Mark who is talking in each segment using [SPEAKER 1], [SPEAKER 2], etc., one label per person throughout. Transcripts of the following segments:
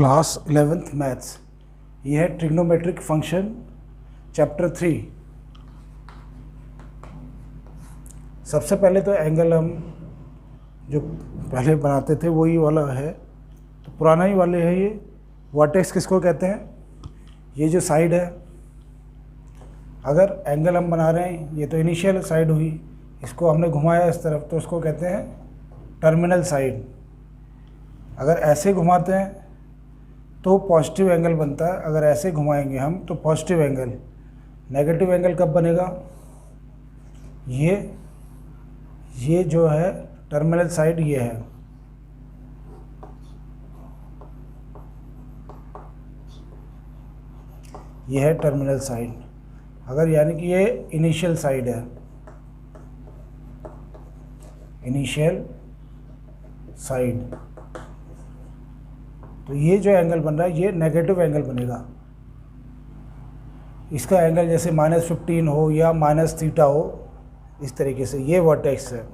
[SPEAKER 1] Class 11th maths. ये है trigonometric function chapter 3। सबसे पहले तो एंगल हम जो पहले बनाते थे वही वाला है, तो पुराना ही वाले है। ये वर्टेक्स किसको कहते हैं? ये जो साइड है, अगर एंगल हम बना रहे हैं, ये तो इनिशियल साइड हुई, इसको हमने घुमाया इस तरफ तो उसको कहते हैं टर्मिनल साइड। अगर ऐसे घुमाते हैं तो पॉजिटिव एंगल बनता है, अगर ऐसे घुमाएंगे हम तो पॉजिटिव एंगल। नेगेटिव एंगल कब बनेगा? ये जो है टर्मिनल साइड ये है, ये है टर्मिनल साइड। अगर यानी कि ये इनिशियल साइड है, इनिशियल साइड, तो ये जो एंगल बन रहा है ये नेगेटिव एंगल बनेगा। इसका एंगल जैसे -15 हो या -θ हो, इस तरीके से ये वर्टेक्स है।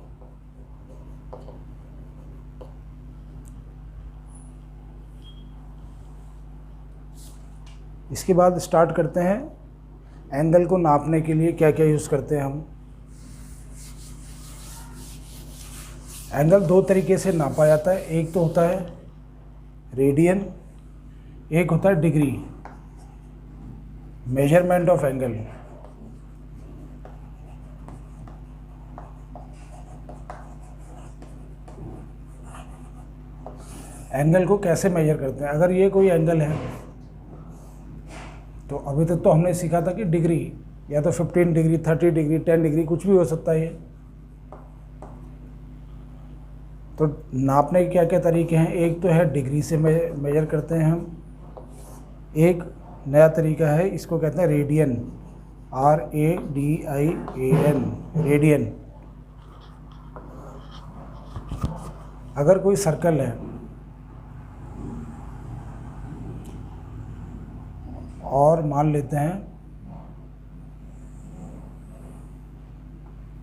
[SPEAKER 1] इसके बाद स्टार्ट करते हैं एंगल को नापने के लिए क्या क्या यूज़ करते हैं हम। एंगल दो तरीके से नापा जाता है, एक तो होता है रेडियन, एक होता है degree. Measurement of angle. Angle को कैसे मेजर करते हैं? अगर ये कोई एंगल है तो अभी तक तो हमने सीखा था कि डिग्री या तो 15 डिग्री, 30 डिग्री, 10 डिग्री कुछ भी हो सकता है। ये तो नापने के क्या क्या तरीके हैं? एक तो है डिग्री से मेजर करते हैं हम, एक नया तरीका है, इसको कहते हैं रेडियन, RADIAN, रेडियन। अगर कोई सर्कल है और मान लेते हैं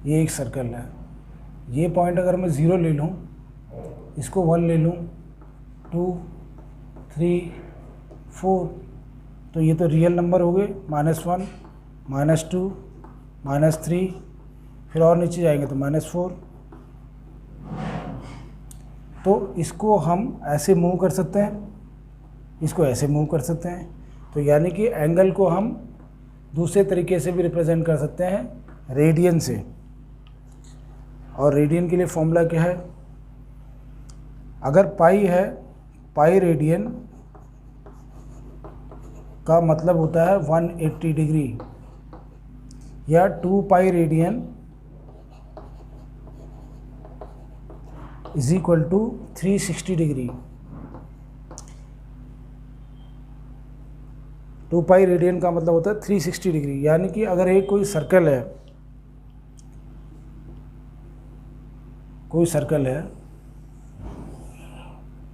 [SPEAKER 1] ये एक सर्कल है, ये पॉइंट अगर मैं 0 ले लूँ, इसको 1 ले लूँ, 2, 3, 4, तो ये तो रियल नंबर हो गए। -1, -2, -3, फिर और नीचे जाएंगे तो -4। तो इसको हम ऐसे मूव कर सकते हैं, इसको ऐसे मूव कर सकते हैं। तो यानी कि एंगल को हम दूसरे तरीके से भी रिप्रेजेंट कर सकते हैं, रेडियन से। और रेडियन के लिए फॉर्मूला क्या है? अगर पाई है, पाई रेडियन का मतलब होता है 180 डिग्री, या 2 pi radian is equal to 360 degree. 2 pi radian का मतलब होता है 360 डिग्री। यानी कि अगर एक कोई सर्कल है, कोई सर्कल है,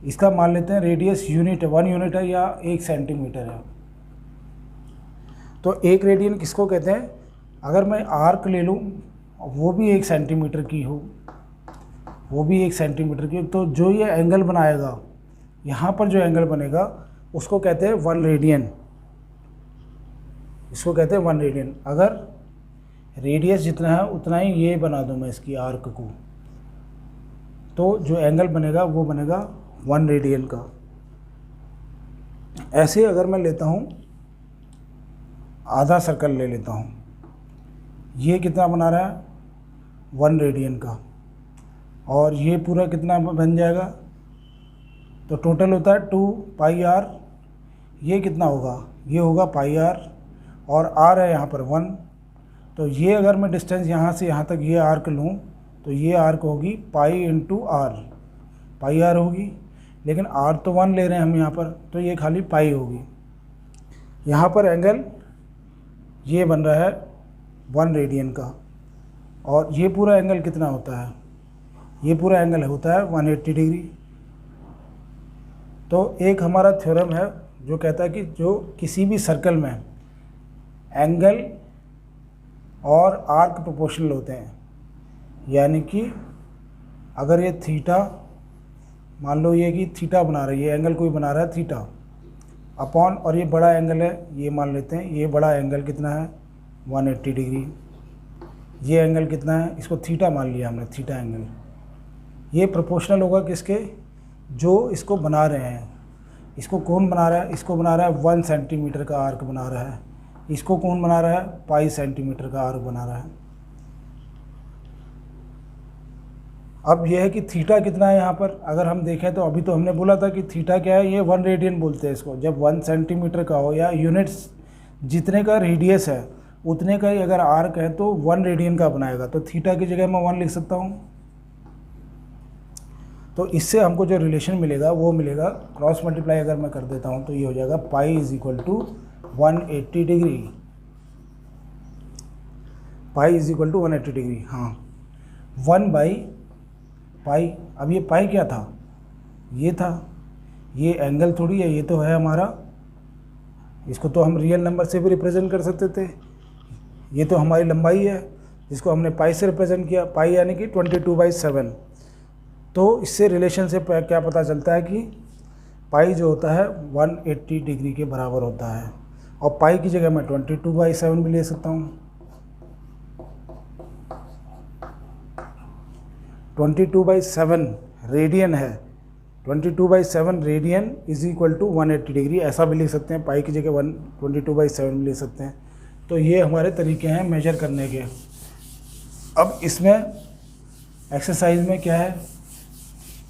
[SPEAKER 1] इसका मान लेते हैं रेडियस यूनिट है, 1 यूनिट है या 1 सेंटीमीटर है, तो 1 रेडियन किसको कहते हैं? अगर मैं आर्क ले लूँ, वो भी 1 सेंटीमीटर की हो, वो भी 1 सेंटीमीटर की, तो जो ये एंगल बनाएगा, यहाँ पर जो एंगल बनेगा उसको कहते हैं 1 रेडियन। इसको कहते हैं 1 रेडियन। अगर रेडियस जितना है उतना ही ये बना दूँ मैं इसकी आर्क को, तो जो एंगल बनेगा वो बनेगा 1 रेडियन का। ऐसे अगर मैं लेता हूँ, आधा सर्कल ले लेता हूँ, ये कितना बना रहा है? 1 रेडियन का। और ये पूरा कितना बन जाएगा? तो टोटल होता है 2 पाई r। ये कितना होगा? ये होगा पाई r, और r है यहाँ पर 1। तो ये अगर मैं डिस्टेंस यहाँ से यहाँ तक ये आर्क लूँ, तो ये आर्क होगी पाई इंटू r, पाई r होगी। लेकिन r तो 1 ले रहे हैं हम यहाँ पर, तो ये खाली पाई होगी। यहाँ पर एंगल ये बन रहा है 1 रेडियन का। और ये पूरा एंगल कितना होता है? ये पूरा एंगल होता है 180 डिग्री। तो एक हमारा थ्योरम है जो कहता है कि जो किसी भी सर्कल में एंगल और आर्क प्रोपोर्शनल होते हैं, यानी कि अगर ये थीटा, मान लो ये कि थीटा बना रही है, एंगल कोई बना रहा है थीटा, अपॉन, और ये बड़ा एंगल है, ये मान लेते हैं, ये बड़ा एंगल कितना है 180 डिग्री। ये एंगल कितना है, इसको थीटा मान लिया हमने, थीटा एंगल। ये प्रोपोर्शनल होगा किसके, जो इसको बना रहे हैं। इसको कौन बना रहा है, इसको बना रहा है 1 सेंटीमीटर का आर्क बना रहा है। इसको कौन बना रहा है, पाई सेंटीमीटर का आर्क बना रहा है। अब यह है कि थीटा कितना है यहाँ पर, अगर हम देखें तो अभी तो हमने बोला था कि थीटा क्या है, ये 1 रेडियन बोलते हैं इसको। जब 1 सेंटीमीटर का हो या यूनिट्स जितने का रेडियस है उतने का ही अगर आर्क है तो 1 रेडियन का बनाएगा। तो थीटा की जगह मैं 1 लिख सकता हूँ। तो इससे हमको जो रिलेशन मिलेगा वो मिलेगा, क्रॉस मल्टीप्लाई अगर मैं कर देता हूँ तो ये हो जाएगा pi is equal to 180 degree. Pi is equal to 180 degree, हाँ 1 बाई पाई। अब ये पाई क्या था, ये था, ये एंगल थोड़ी है, ये तो है हमारा, इसको तो हम रियल नंबर से भी रिप्रेजेंट कर सकते थे। ये तो हमारी लंबाई है जिसको हमने पाई से रिप्रेजेंट किया, पाई यानी कि 22/7। तो इससे रिलेशन से क्या पता चलता है कि पाई जो होता है 180 डिग्री के बराबर होता है। और पाई की जगह मैं 22/7 भी ले सकता हूँ। 22/7 रेडियन है, 22/7 radian is equal to 180 degree, ऐसा भी लिख सकते हैं। पाई की जगह 22/7 भी ले सकते हैं। तो ये हमारे तरीके हैं मेजर करने के। अब इसमें एक्सरसाइज में क्या है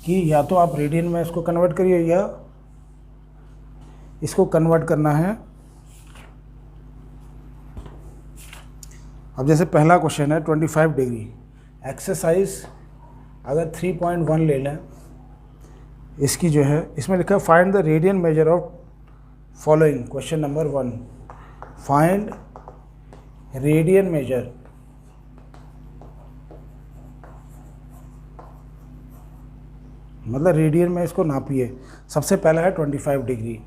[SPEAKER 1] कि या तो आप रेडियन में इसको कन्वर्ट करिए या इसको कन्वर्ट करना है। अब जैसे पहला क्वेश्चन है 25 डिग्री, एक्सरसाइज अगर 3.1 ले लें, इसकी जो है इसमें लिखा है find the radian major of following. Question number 1, find radian major मतलब रेडियन में इसको नापिए। सबसे पहला है 25 डिग्री।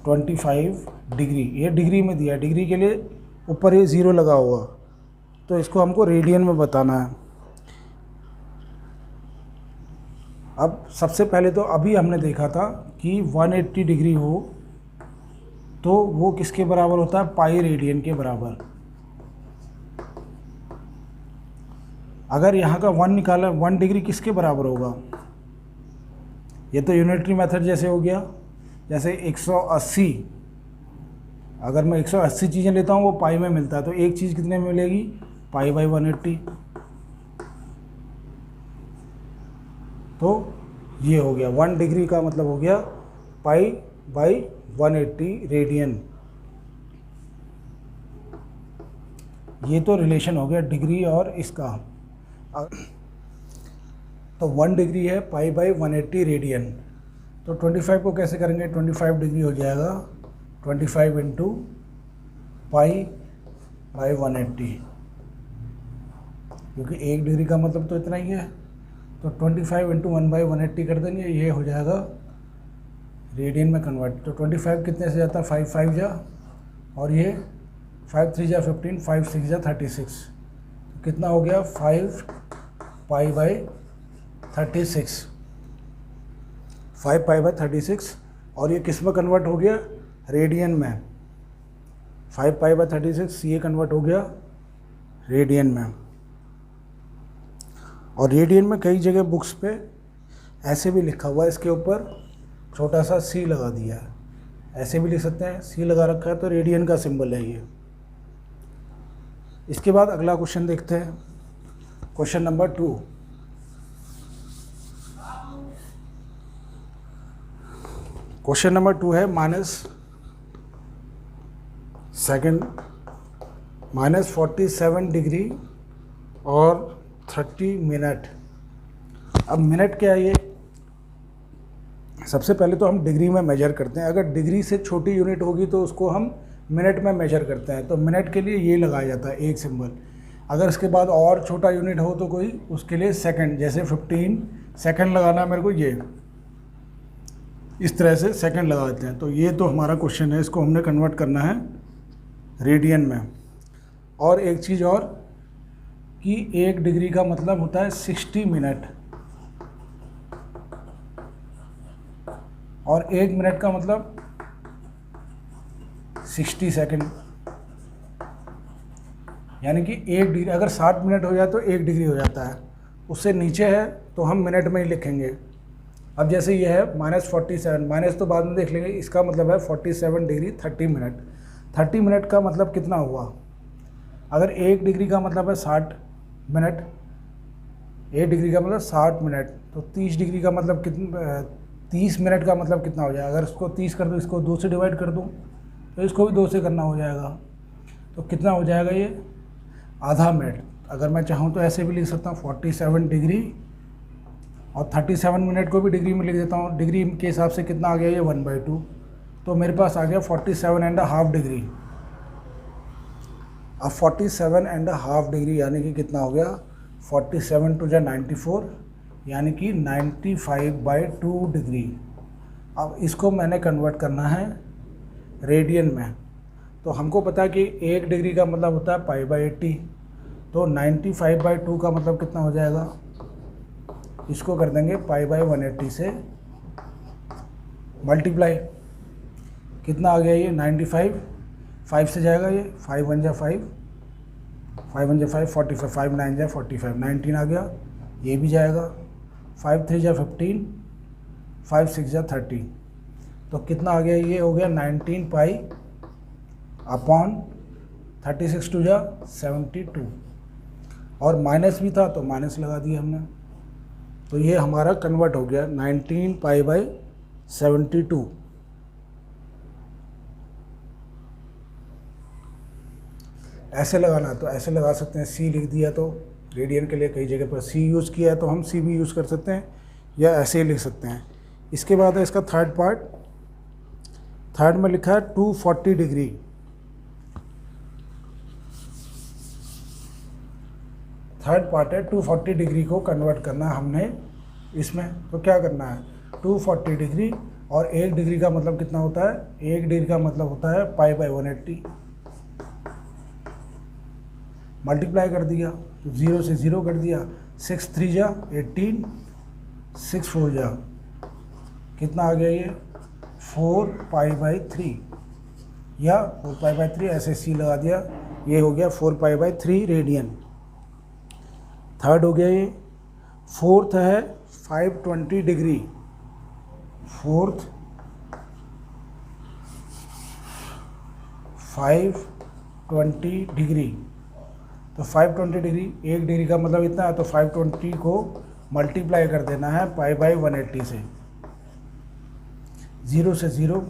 [SPEAKER 1] 25 डिग्री ये डिग्री में दिया है, डिग्री के लिए ऊपर ये 0 लगा हुआ, तो इसको हमको रेडियन में बताना है। अब सबसे पहले तो अभी हमने देखा था कि 180 डिग्री हो तो वो किसके बराबर होता है, पाई रेडियन के बराबर। अगर यहाँ का 1 निकाला, 1 डिग्री किसके बराबर होगा, ये तो यूनिटरी मेथड जैसे हो गया। जैसे 180, अगर मैं 180 चीज़ें लेता हूँ वो पाई में मिलता है, तो एक चीज़ कितने में मिलेगी, पाई बाई 180। तो ये हो गया 1 डिग्री का मतलब हो गया पाई बाई 180 रेडियन। ये तो रिलेशन हो गया डिग्री और इसका। तो 1 डिग्री है पाई बाई 180 रेडियन। तो 25 को कैसे करेंगे, 25 डिग्री हो जाएगा 25 इंटू पाई बाई 180, क्योंकि 1 डिग्री का मतलब तो इतना ही है। तो 25 इंटू 1/180 कर देंगे, ये हो जाएगा रेडियन में कन्वर्ट। तो 25 कितने से जाता है, 5 5 जा, और ये 5 3 जा 15, 5 6 जा 36। तो कितना हो गया 5 पाई बाई 36, 5 पाई बाई 36। और ये किस में कन्वर्ट हो गया, रेडियन में। 5 पाई बाई 36 ये कन्वर्ट हो गया रेडियन में। और रेडियन में कई जगह बुक्स पे ऐसे भी लिखा हुआ है, इसके ऊपर छोटा सा सी लगा दिया है, ऐसे भी लिख सकते हैं, सी लगा रखा है तो रेडियन का सिंबल है ये। इसके बाद अगला क्वेश्चन देखते हैं, क्वेश्चन नंबर 2। क्वेश्चन नंबर 2 है -47 डिग्री और 30 मिनट। अब मिनट क्या है ये, सबसे पहले तो हम डिग्री में मेजर करते हैं। अगर डिग्री से छोटी यूनिट होगी तो उसको हम मिनट में मेजर करते हैं, तो मिनट के लिए ये लगाया जाता है एक सिंबल। अगर इसके बाद और छोटा यूनिट हो तो कोई, उसके लिए सेकंड, जैसे 15 सेकंड लगाना मेरे को, ये इस तरह से सेकंड लगा देते हैं। तो ये तो हमारा क्वेश्चन है, इसको हमने कन्वर्ट करना है रेडियन में। और एक चीज़ और कि 1 डिग्री का मतलब होता है 60 मिनट, और 1 मिनट का मतलब 60 सेकेंड, यानी कि 1 डिग्री, अगर 60 मिनट हो जाए तो 1 डिग्री हो जाता है, उससे नीचे है तो हम मिनट में ही लिखेंगे। अब जैसे ये है -47, माइनस तो बाद में देख लेंगे, इसका मतलब है 47 डिग्री 30 मिनट। 30 मिनट का मतलब कितना हुआ, अगर 1 डिग्री का मतलब है 60 मिनट, 1 डिग्री का मतलब 60 मिनट, तो 30 डिग्री का मतलब कितना, 30 मिनट का मतलब कितना हो जाएगा। अगर इसको 30 कर दूँ, इसको 2 से डिवाइड कर दूँ, तो इसको भी 2 से करना हो जाएगा, तो कितना हो जाएगा ये, आधा मिनट। अगर मैं चाहूँ तो ऐसे भी लिख सकता हूँ 47 डिग्री, और 37 मिनट को भी डिग्री में लिख देता हूँ। डिग्री के हिसाब से कितना आ गया ये 1/2, तो मेरे पास आ गया 47.5 डिग्री। अब 47.5 डिग्री यानी कि कितना हो गया, 47 टू 94, यानी कि 95/2 डिग्री। अब इसको मैंने कन्वर्ट करना है रेडियन में, तो हमको पता है कि 1 डिग्री का मतलब होता है π/80, तो 95/2 का मतलब कितना हो जाएगा, इसको कर देंगे π/180 से मल्टीप्लाई, कितना आ गया ये 95, 5 से जाएगा ये, 5 1 जा 5, 5 1 जा 5, 45, 5 9 जा 45, 19 आ गया, ये भी जाएगा, 5 3 जा 15, 5 6 जा 30, तो कितना आ गया, ये हो गया 19 π/36 2 जा 72, और माइनस भी था तो माइनस लगा दिया हमने, तो ये हमारा कन्वर्ट हो गया 19 π/72। ऐसे लगाना तो ऐसे लगा सकते हैं, सी लिख दिया तो रेडियन के लिए कई जगह पर सी यूज़ किया है तो हम सी भी यूज़ कर सकते हैं, या ऐसे ही लिख सकते हैं। इसके बाद है इसका थर्ड पार्ट, थर्ड में लिखा है 240 डिग्री। थर्ड पार्ट है 240 डिग्री को कन्वर्ट करना है हमने इसमें, तो क्या करना है, 240 डिग्री, और 1 डिग्री का मतलब कितना होता है, 1 डिग्री का मतलब होता है π/180, मल्टीप्लाई कर दिया, तो 0 से 0 कर दिया, 6 3 जा 18, 6 4 जा कितना आ गया ये 4 π/3, या 4 π/3, ऐसे सी लगा दिया, ये हो गया 4 π/3 रेडियन। थर्ड हो गया ये। फोर्थ है 520 डिग्री, फोर्थ 520 डिग्री, तो 520 डिग्री, 1 डिग्री का मतलब इतना है, तो 520 को मल्टीप्लाई कर देना है π/180 से, 0 से 0,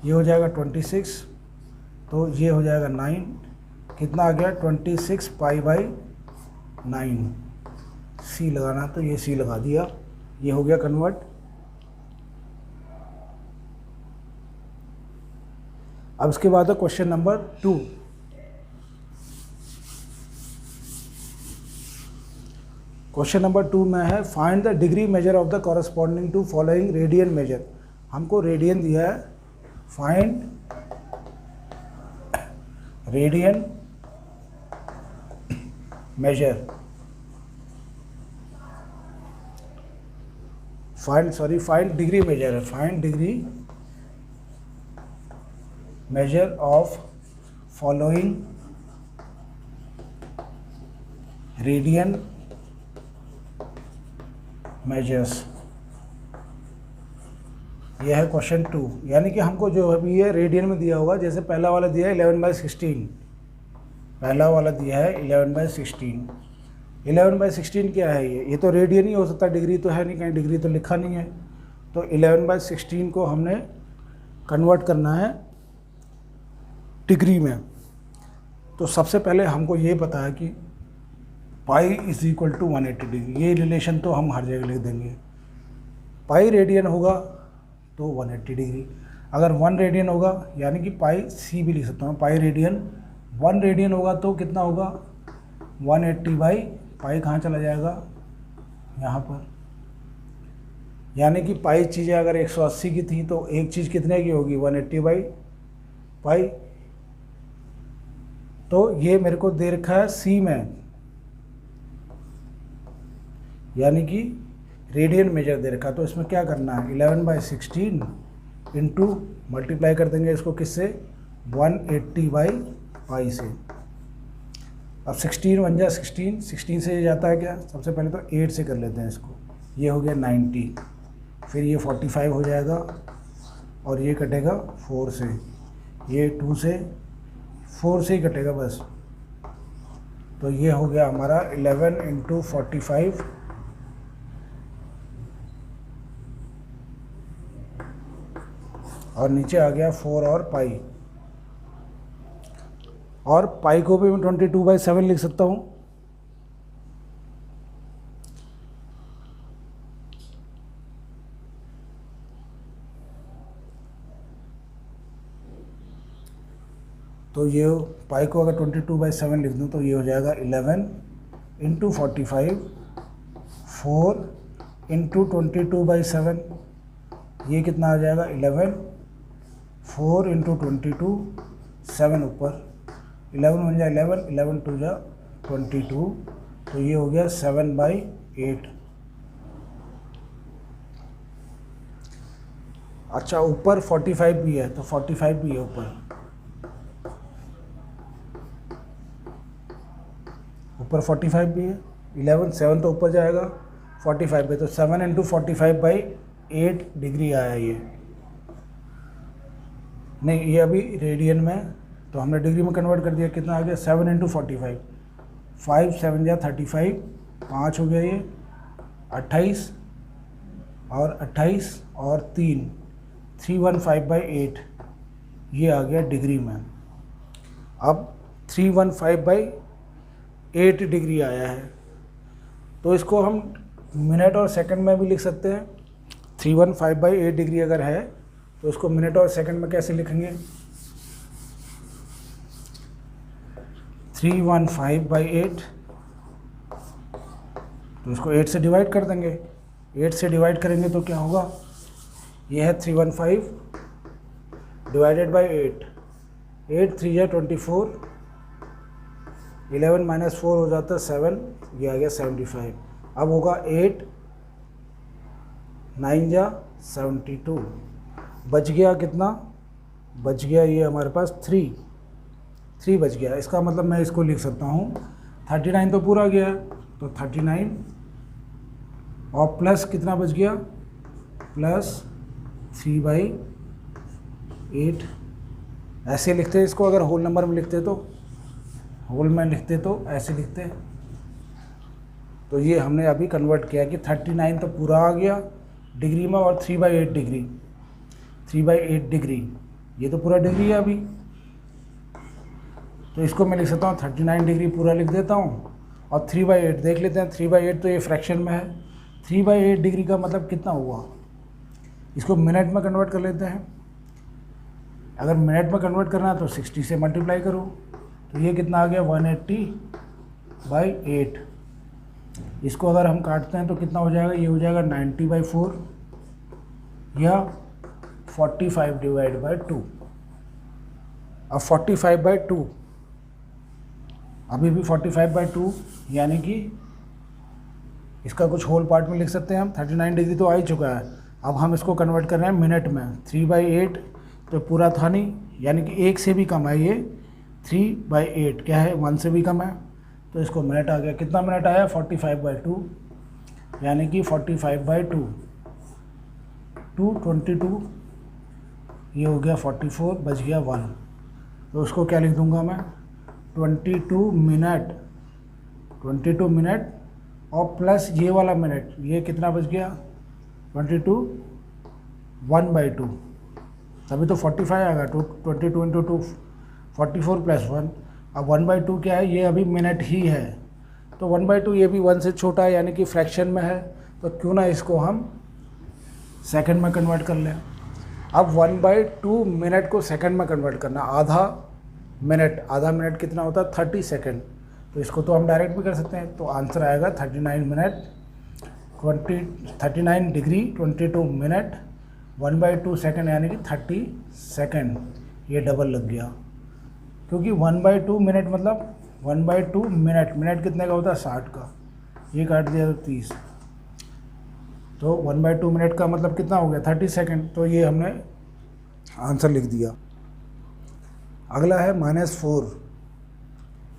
[SPEAKER 1] ये हो जाएगा 26, तो ये हो जाएगा 9, कितना आ गया 26 π/9, सी लगाना तो ये सी लगा दिया, ये हो गया कन्वर्ट। अब इसके बाद है क्वेश्चन नंबर 2। क्वेश्चन नंबर 2 में है find the degree measure of the corresponding to following radian measure. हमको रेडियन दिया है, find radian measure, find degree measure है, find degree measure of following radian measures. यह है क्वेश्चन 2, यानी कि हमको जो अभी ये रेडियन में दिया होगा, जैसे पहला वाला दिया है 11/16, पहला वाला दिया है 11/16, 11/16 क्या है ये तो रेडियन ही हो सकता है, डिग्री तो है नहीं, कहीं डिग्री तो लिखा नहीं है, तो 11/16 को हमने कन्वर्ट करना है डिग्री में। तो सबसे पहले हमको ये पता है कि pi is equal to 180 degree, ये रिलेशन तो हम हर जगह लिख देंगे। पाई रेडियन होगा तो 180 डिग्री, अगर 1 रेडियन होगा यानी कि पाई सी भी लिख सकता हूँ, पाई रेडियन 1 रेडियन होगा तो कितना होगा 180 बाई पाई, कहाँ चला जाएगा यहाँ पर, यानी कि पाई चीज़ें अगर 180 की थी तो एक चीज़ कितने की होगी 180 बाई पाई। तो ये मेरे को दे रखा है सी में, यानी कि रेडियन मेजर दे रखा, तो इसमें क्या करना है 11/16 इंटू मल्टीप्लाई कर देंगे इसको किससे 180/पाई से। अब 16 बन जाए 16 से ये जाता है क्या, सबसे पहले तो 8 से कर लेते हैं इसको, ये हो गया 90, फिर ये 45 हो जाएगा और ये कटेगा 4 से, ये 2 से 4 से ही कटेगा बस। तो ये हो गया हमारा 11 × 45 और नीचे आ गया 4 और पाई, और पाई को भी मैं 22/7 लिख सकता हूँ। तो ये पाई को अगर 22/7 लिख दूँ तो ये हो जाएगा 11 × 45, 4 × 22/7, ये कितना आ जाएगा 11, 4 × 22, 7 ऊपर 11 बन जाए 11, 11 2 जा 22, तो ये हो गया 7/8। अच्छा ऊपर 45 भी है, तो 45 भी है ऊपर 45 भी है, 11 7 तो ऊपर जाएगा 45 पे, तो 7 × 45/8 डिग्री आया ये। नहीं ये अभी रेडियन में, तो हमने डिग्री में कन्वर्ट कर दिया, कितना आ गया 7 × 45, 5 7 जा 35, 5 हो गया ये 28 और 28 और 3 315/8, ये आ गया डिग्री में। अब 315/8 डिग्री आया है, तो इसको हम मिनट और सेकंड में भी लिख सकते हैं। 315/8 डिग्री अगर है तो इसको मिनट और सेकंड में कैसे लिखेंगे, 315/8, तो इसको 8 से डिवाइड कर देंगे, 8 से डिवाइड करेंगे तो क्या होगा, ये है 315 डिवाइडेड बाई 8, 8 3 जा 24, 11 - 4 हो जाता है 7, ये आ गया 75। अब होगा 8 9 जा 72, बच गया कितना, बच गया ये हमारे पास 3 बच गया। इसका मतलब मैं इसको लिख सकता हूँ 39 तो पूरा गया, तो 39 और प्लस कितना बच गया, प्लस 3/8। ऐसे लिखते इसको, अगर होल नंबर में लिखते तो, होल में लिखते तो ऐसे लिखते। तो ये हमने अभी कन्वर्ट किया कि 39 तो पूरा आ गया डिग्री में, और 3/8 डिग्री, 3/8 डिग्री, ये तो पूरा डिग्री है अभी। तो इसको मैं लिख सकता हूँ 39 डिग्री पूरा लिख देता हूँ, और 3/8 देख लेते हैं। 3/8 तो ये फ्रैक्शन में है, 3/8 डिग्री का मतलब कितना हुआ, इसको मिनट में कन्वर्ट कर लेते हैं। अगर मिनट में कन्वर्ट करना है तो 60 से मल्टीप्लाई करो, तो ये कितना आ गया 180/8। इसको अगर हम काटते हैं तो कितना हो जाएगा, ये हो जाएगा 90/4 या 45/2। अब 45/2, अभी भी 45/2, यानी कि इसका कुछ होल पार्ट में लिख सकते हैं हम। 39 डिग्री तो आ ही चुका है, अब हम इसको कन्वर्ट कर रहे हैं मिनट में। 3/8 तो पूरा था नहीं, यानी कि 1 से भी कम है ये, 3/8 क्या है 1 से भी कम है, तो इसको मिनट आ गया। कितना मिनट आया 45/2, यानी कि 45/2 22, ये हो गया 44, बच गया 1, तो उसको क्या लिख दूंगा मैं 22 मिनट, 22 मिनट और प्लस ये वाला मिनट, ये कितना बच गया 22, 1/2, तभी तो 45 आएगा। 22 × 2 44 + 1। अब 1/2 क्या है, ये अभी मिनट ही है, तो 1/2 ये भी 1 से छोटा है, यानी कि फ्रैक्शन में है, तो क्यों ना इसको हम सेकंड में कन्वर्ट कर लें। अब 1/2 मिनट को सेकंड में कन्वर्ट करना, आधा मिनट कितना होता है 30 सेकंड, तो इसको तो हम डायरेक्ट भी कर सकते हैं। तो आंसर आएगा 39 मिनट 39 डिग्री 22 मिनट 1/2 सेकंड, यानी कि 30 सेकंड। ये डबल लग गया, क्योंकि 1/2 मिनट मतलब 1/2 मिनट कितने का होता है 60 का, ये काट दिया तो 30, तो 1/2 मिनट का मतलब कितना हो गया 30 सेकंड, तो ये हमने आंसर लिख दिया। अगला है -4,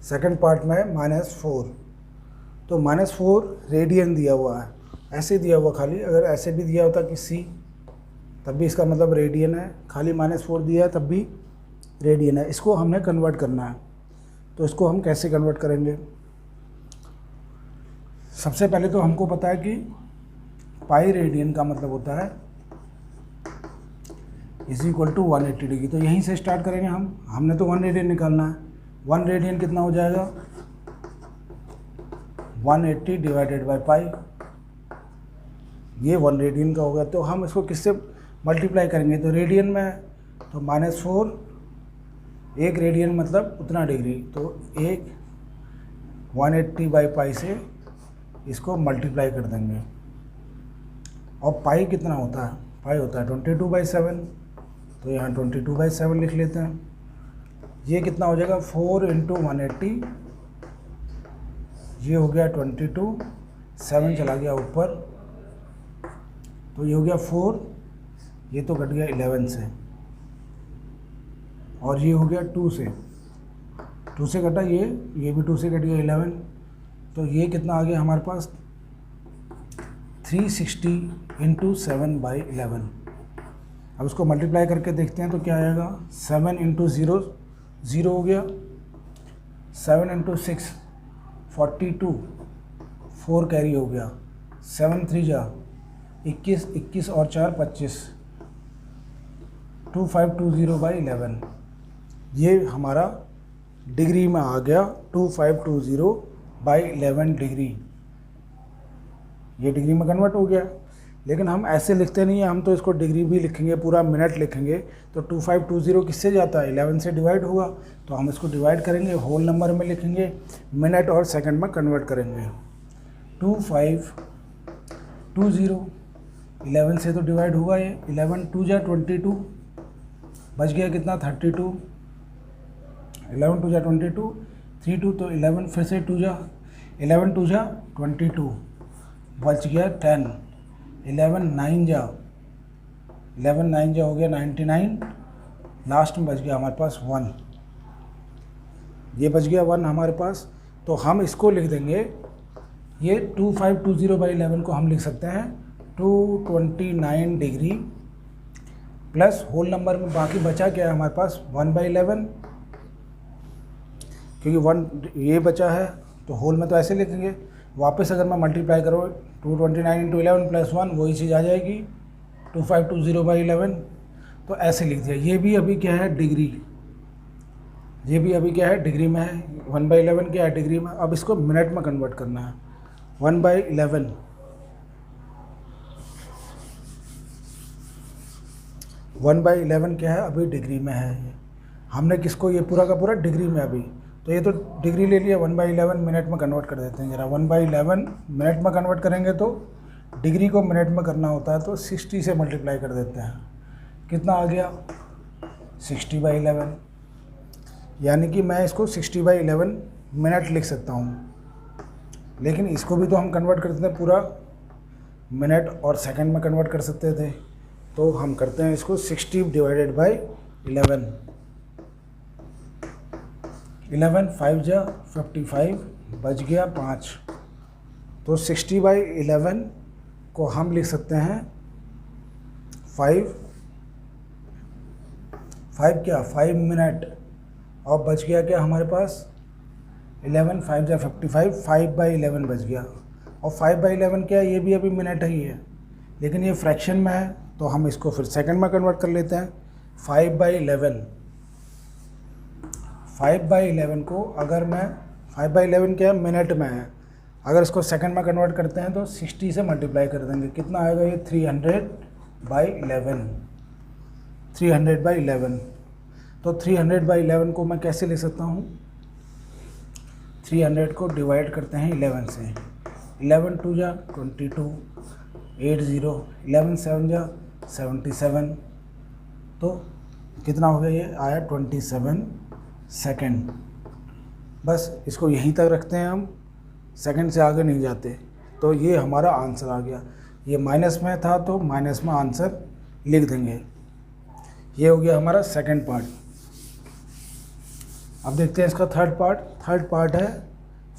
[SPEAKER 1] सेकंड पार्ट में है -4। तो -4 रेडियन दिया हुआ है, ऐसे दिया हुआ खाली, अगर ऐसे भी दिया होता कि C तब भी इसका मतलब रेडियन है, खाली -4 दिया है तब भी रेडियन है। इसको हमने कन्वर्ट करना है, तो इसको हम कैसे कन्वर्ट करेंगे? सबसे पहले तो हमको पता है कि पाई रेडियन का मतलब होता है = 180 डिग्री। तो यहीं से स्टार्ट करेंगे हमने तो 1 रेडियन निकालना है। 1 रेडियन कितना हो जाएगा? 180 डिवाइडेड बाई पाई, ये 1 रेडियन का होगा। तो हम इसको किससे मल्टीप्लाई करेंगे? तो रेडियन में है, तो -4, 1 रेडियन मतलब उतना डिग्री, तो 180 बाई पाई से इसको मल्टीप्लाई कर देंगे। और पाई कितना होता है? पाई होता है 22/7, तो यहाँ 22/7 लिख लेते हैं। ये कितना हो जाएगा? 4 × 180, ये हो गया 22, 7 चला गया ऊपर, तो ये हो गया 4, ये तो कट गया 11 से, और ये हो गया 2 से, 2 से कटा ये भी 2 से कट गया 11, तो ये कितना आ गया हमारे पास? 360 × 7/11। अब इसको मल्टीप्लाई करके देखते हैं तो क्या आएगा? 7 × 0 0 हो गया, 7 × 6 42, 4 कैरी हो गया, 7 3 जा 21, 21 और 4 25, 2520/11। ये हमारा डिग्री में आ गया 2520/11 डिग्री, ये डिग्री में कन्वर्ट हो गया। लेकिन हम ऐसे लिखते नहीं हैं, हम तो इसको डिग्री भी लिखेंगे, पूरा मिनट लिखेंगे। तो 2520 किससे जाता है? 11 से डिवाइड होगा, तो हम इसको डिवाइड करेंगे, होल नंबर में लिखेंगे, मिनट और सेकंड में कन्वर्ट करेंगे। 2520 11 से तो डिवाइड होगा ये, 11 2 जा 22, बच गया कितना? 32, 11 2 जा 22, 32, तो 11 फिर से 2 जा 11 2 जा 22, बच गया 10, 11 9 जा हो गया 99, लास्ट में बच गया हमारे पास 1, ये बच गया 1 हमारे पास। तो हम इसको लिख देंगे, ये 2520/11 को हम लिख सकते हैं 229 डिग्री प्लस होल नंबर में बाकी बचा क्या है हमारे पास? 1/11, क्योंकि 1 ये बचा है, तो होल में तो ऐसे लिखेंगे। वापस अगर मैं मल्टीप्लाई करो 229 × 11 + 1, वही चीज़ आ जाएगी 2520/11, तो ऐसे लिख दिया। ये भी अभी क्या है? डिग्री, ये भी अभी क्या है? डिग्री में है। 1/11 क्या है? डिग्री में। अब इसको मिनट में कन्वर्ट करना है। 1/11 1/11 क्या है? अभी डिग्री में है। हमने किसको? ये पूरा का पूरा डिग्री में अभी, तो ये तो डिग्री ले लिया। 1/11 मिनट में कन्वर्ट कर देते हैं जरा। 1/11 मिनट में कन्वर्ट करेंगे तो डिग्री को मिनट में करना होता है, तो 60 से मल्टीप्लाई कर देते हैं। कितना आ गया? 60/11, यानी कि मैं इसको 60/11 मिनट लिख सकता हूँ। लेकिन इसको भी तो हम कन्वर्ट करते थे, पूरा मिनट और सेकंड में कन्वर्ट कर सकते थे, तो हम करते हैं इसको 60 डिवाइडेड बाई 11। 11 5 जा 55, बच गया 5, तो 60/11 को हम लिख सकते हैं 5 मिनट, और बच गया क्या हमारे पास? 11 5 जा 55, 5/11 बच गया। और 5/11 क्या है? ये भी अभी मिनट ही है, लेकिन ये फ्रैक्शन में है, तो हम इसको फिर सेकंड में कन्वर्ट कर लेते हैं। 5/11 को अगर मैं 5/11 क्या है? मिनट में है, अगर इसको सेकंड में कन्वर्ट करते हैं तो 60 से मल्टीप्लाई कर देंगे। कितना आएगा ये? 300/11। 300/11, तो 300/11 को मैं कैसे ले सकता हूँ? 300 को डिवाइड करते हैं 11 से। 11 2 जा 22, 80, 11 7 जा 77, तो कितना हो गया? ये आया 27 सेकंड। बस इसको यहीं तक रखते हैं हम, सेकंड से आगे नहीं जाते। तो ये हमारा आंसर आ गया। ये माइनस में था तो माइनस में आंसर लिख देंगे। ये हो गया हमारा सेकंड पार्ट। अब देखते हैं इसका थर्ड पार्ट है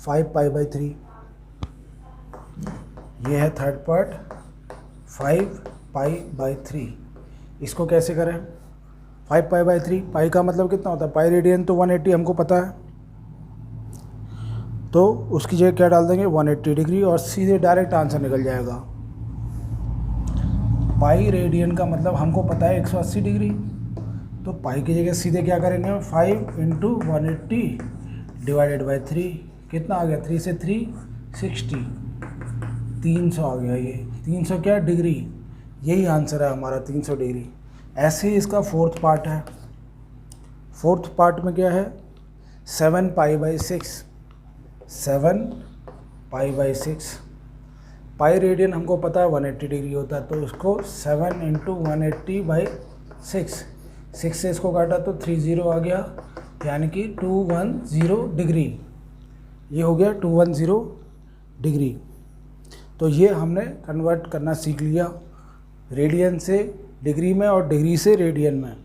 [SPEAKER 1] 5π/3। ये है थर्ड पार्ट 5π/3। इसको कैसे करें? 5π/3, पाई का मतलब कितना होता है? पाई रेडियन तो 180 हमको पता है, तो उसकी जगह क्या डाल देंगे? 180 डिग्री, और सीधे डायरेक्ट आंसर निकल जाएगा। पाई रेडियन का मतलब हमको पता है 180 डिग्री, तो पाई की जगह सीधे क्या करेंगे? 5 × 180 / 3। कितना आ गया? 3 से 3 60, 300 आ गया। ये 300 क्या? डिग्री। यही आंसर है हमारा, 300 डिग्री। ऐसे ही इसका फोर्थ पार्ट है। फोर्थ पार्ट में क्या है? 7π/6। 7π/6। पाई रेडियन हमको पता है 180 डिग्री होता है, तो इसको 7 × 180/6। 6 से इसको काटा तो 30 आ गया, यानी कि 210 डिग्री। ये हो गया 210 डिग्री। तो ये हमने कन्वर्ट करना सीख लिया रेडियन से डिग्री में और डिग्री से रेडियन में।